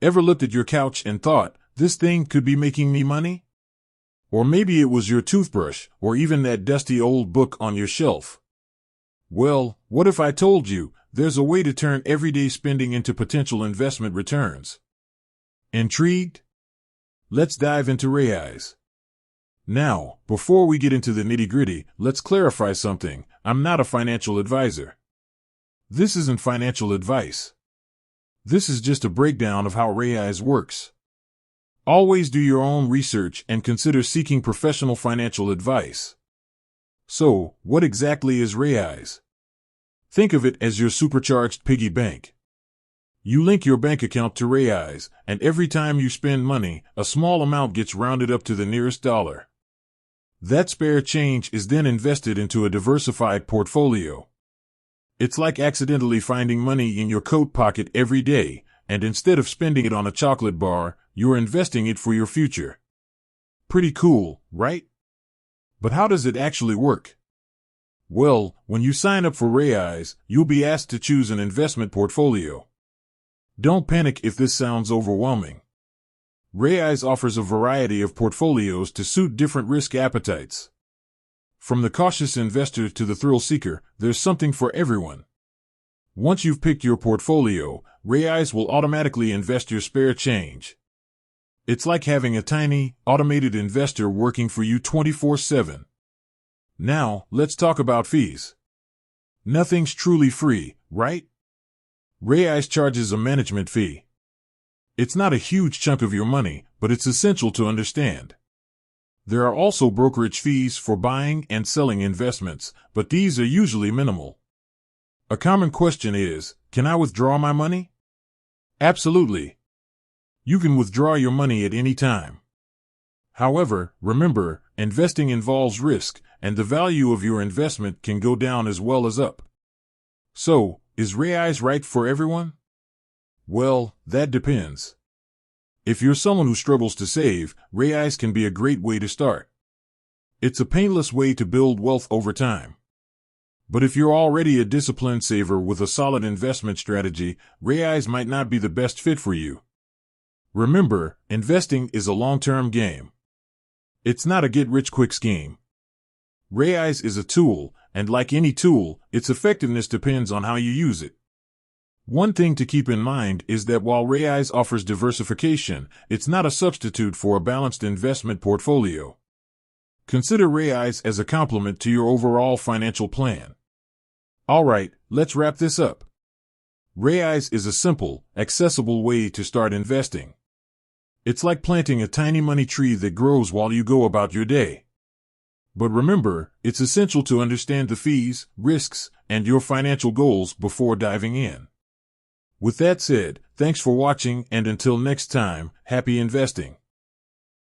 Ever looked at your couch and thought, this thing could be making me money? Or maybe it was your toothbrush, or even that dusty old book on your shelf. Well, what if I told you, there's a way to turn everyday spending into potential investment returns? Intrigued? Let's dive into Raiz. Now, before we get into the nitty-gritty, let's clarify something. I'm not a financial advisor. This isn't financial advice. This is just a breakdown of how Raiz works. Always do your own research and consider seeking professional financial advice. So, what exactly is Raiz? Think of it as your supercharged piggy bank. You link your bank account to Raiz, and every time you spend money, a small amount gets rounded up to the nearest dollar. That spare change is then invested into a diversified portfolio. It's like accidentally finding money in your coat pocket every day, and instead of spending it on a chocolate bar, you're investing it for your future. Pretty cool, right? But how does it actually work? Well, when you sign up for Raiz, you'll be asked to choose an investment portfolio. Don't panic if this sounds overwhelming. Raiz offers a variety of portfolios to suit different risk appetites. From the cautious investor to the thrill seeker, there's something for everyone. Once you've picked your portfolio, Raiz will automatically invest your spare change. It's like having a tiny, automated investor working for you 24/7. Now, let's talk about fees. Nothing's truly free, right? Raiz charges a management fee. It's not a huge chunk of your money, but it's essential to understand. There are also brokerage fees for buying and selling investments, but these are usually minimal. A common question is, can I withdraw my money? Absolutely. You can withdraw your money at any time. However, remember, investing involves risk, and the value of your investment can go down as well as up. So, is Raiz right for everyone? Well, that depends. If you're someone who struggles to save, Raiz can be a great way to start. It's a painless way to build wealth over time. But if you're already a disciplined saver with a solid investment strategy, Raiz might not be the best fit for you. Remember, investing is a long-term game. It's not a get-rich-quick scheme. Raiz is a tool, and like any tool, its effectiveness depends on how you use it. One thing to keep in mind is that while Raiz offers diversification, it's not a substitute for a balanced investment portfolio. Consider Raiz as a complement to your overall financial plan. Alright, let's wrap this up. Raiz is a simple, accessible way to start investing. It's like planting a tiny money tree that grows while you go about your day. But remember, it's essential to understand the fees, risks, and your financial goals before diving in. With that said, thanks for watching, and until next time, happy investing.